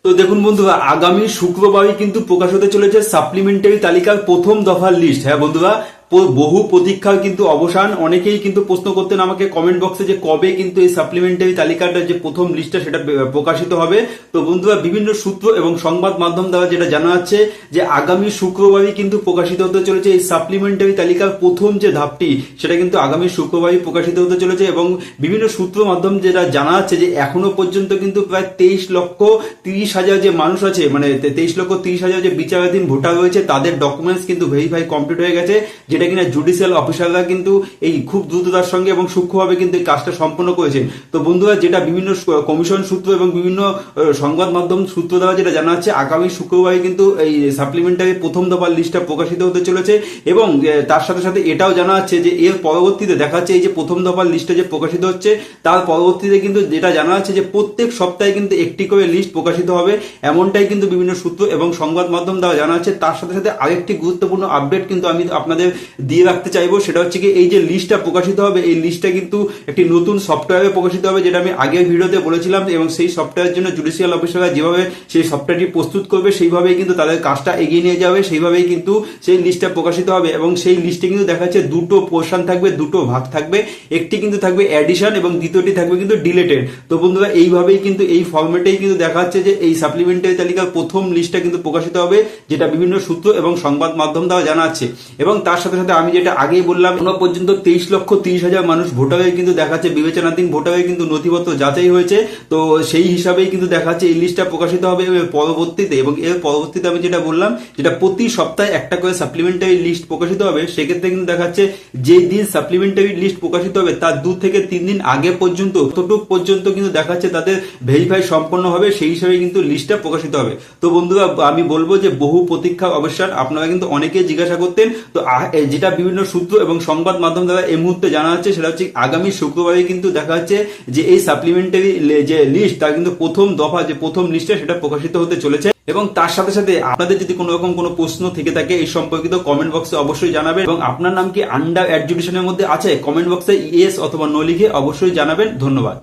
তো দেখুন বন্ধুরা, আগামী শুক্রবারই কিন্তু প্রকাশ হতে চলেছে সাপ্লিমেন্টারি তালিকার প্রথম দফার লিস্ট। হ্যাঁ বন্ধুরা, বহু প্রতীক্ষার কিন্তু অবসান। অনেকেই কিন্তু প্রশ্ন করতেন আমাকে কমেন্ট বক্সে যে কবে কিন্তু এই সাপ্লিমেন্টারি তালিকাটা যে প্রথম লিস্টটা সেটা প্রকাশিত হবে। তো বন্ধুরা, বিভিন্ন সূত্র এবং সংবাদ মাধ্যম দ্বারা যেটা জানা যাচ্ছে যে আগামী শুক্রবারই কিন্তু প্রকাশিত হতে চলেছে এই সাপ্লিমেন্টারি তালিকার প্রথম যে ধাপটি, সেটা কিন্তু আগামী শুক্রবারই প্রকাশিত হতে চলেছে। এবং বিভিন্ন সূত্র মাধ্যম যেটা জানা যাচ্ছে যে এখনো পর্যন্ত কিন্তু প্রায় 23,30,000 যে মানুষ আছে, মানে 23,30,000 যে বিচারাধীন ভোটার রয়েছে, তাদের ডকুমেন্টস কিন্তু ভেরিফাই কমপ্লিট হয়ে গেছে, যেটা কিনা জুডিশিয়াল অফিসাররা কিন্তু এই খুব দ্রুততার সঙ্গে এবং সূক্ষ্মভাবে কিন্তু এই কাজটা সম্পন্ন করেছেন। তো বন্ধুরা, যেটা বিভিন্ন কমিশন সূত্র এবং বিভিন্ন সংবাদ মাধ্যম সূত্র দ্বারা যেটা জানা যাচ্ছে আগামী শুক্রবারে কিন্তু এই সাপ্লিমেন্টারি প্রথম দফার লিস্টটা প্রকাশিত হতে চলেছে। এবং তার সাথে সাথে এটাও জানা যাচ্ছে যে এর পরবর্তীতে দেখা যাচ্ছে এই যে প্রথম দফার লিস্টটা যে প্রকাশিত হচ্ছে, তার পরবর্তীতে কিন্তু যেটা জানা যাচ্ছে যে প্রত্যেক সপ্তাহে কিন্তু একটি করে লিস্ট প্রকাশিত হবে, এমনটাই কিন্তু বিভিন্ন সূত্র এবং সংবাদ মাধ্যম দ্বারা জানা যাচ্ছে। তার সাথে সাথে আরেকটি গুরুত্বপূর্ণ আপডেট কিন্তু আমি আপনাদের দিয়ে রাখতে চাইবো, সেটা হচ্ছে কি এই যে লিস্টটা প্রকাশিত হবে, এই লিস্টটা কিন্তু একটি নতুন সফটওয়্যারে প্রকাশিত হবে, যেটা আমি আগের ভিডিওতে বলেছিলাম। এবং সেই সফটওয়্যারের জন্য জুডিশিয়াল অফিসাররা যেভাবে সেই সফটওয়্যারটি প্রস্তুত করবে, সেইভাবেই কিন্তু তাদের কাজটা এগিয়ে নিয়ে যাবে, সেইভাবেই কিন্তু সেই লিস্টটা প্রকাশিত হবে। এবং সেই লিস্টে কিন্তু দেখা যাচ্ছে দুটো পোর্শন থাকবে, দুটো ভাগ থাকবে, একটি কিন্তু থাকবে অ্যাডিশন এবং দ্বিতীয়টি থাকবে কিন্তু ডিলেটেড। তো বন্ধুরা, এইভাবেই কিন্তু এই ফরম্যাটেই কিন্তু দেখা যাচ্ছে যে এই সাপ্লিমেন্টারি তালিকার প্রথম লিস্টটা কিন্তু প্রকাশিত হবে, যেটা বিভিন্ন সূত্র এবং সংবাদ মাধ্যম দ্বারা জানা যাচ্ছে। এবং তার সাথে সাথে আমি যেটা আগেই বললাম, এখনো পর্যন্ত 23,30,000 মানুষ ভোটারে কিন্তু দেখা যাচ্ছে বিবেচনাধীন ভোটারে কিন্তু নথিপত্র যাচাই হয়েছে। তো সেই হিসাবেই কিন্তু দেখা যাচ্ছে এই লিস্টটা প্রকাশিত হবে পরবর্তীতে। এবং এর পরবর্তীতে আমি যেটা বললাম, যেটা প্রতি সপ্তাহে একটা করে সাপ্লিমেন্টারি লিস্ট প্রকাশিত হবে, সেক্ষেত্রে কিন্তু দেখা যাচ্ছে যে দিন সাপ্লিমেন্টারি লিস্ট প্রকাশিত হবে তার 2 থেকে 3 দিন আগে পর্যন্ত, ততটুক পর্যন্ত কিন্তু দেখা যাচ্ছে তাদের ভেরিফাই সম্পন্ন হবে, সেই হিসাবে কিন্তু লিস্টটা প্রকাশিত হবে। তো বন্ধুরা, আমি বলবো যে বহু প্রতীক্ষার অবসান। আপনারা কিন্তু অনেকেই জিজ্ঞাসা করতেন, তো যেটা বিভিন্ন সূত্র এবং সংবাদ মাধ্যম দ্বারা এই মুহূর্তে জানা যাচ্ছে, সেটা হচ্ছে আগামী শুক্রবারে কিন্তু দেখা যাচ্ছে যে এই সাপ্লিমেন্টারি যে লিস্ট, তার কিন্তু প্রথম দফা যে প্রথম লিস্টে সেটা প্রকাশিত হতে চলেছে। এবং তার সাথে সাথে আপনাদের যদি কোনো রকম কোনো প্রশ্ন থেকে থাকে এই সম্পর্কিত, কমেন্ট বক্সে অবশ্যই জানাবেন। এবং আপনার নাম কি আন্ডার অ্যাডজুডিশনের মধ্যে আছে, কমেন্ট বক্সে ইয়েস অথবা নো লিখে অবশ্যই জানাবেন। ধন্যবাদ।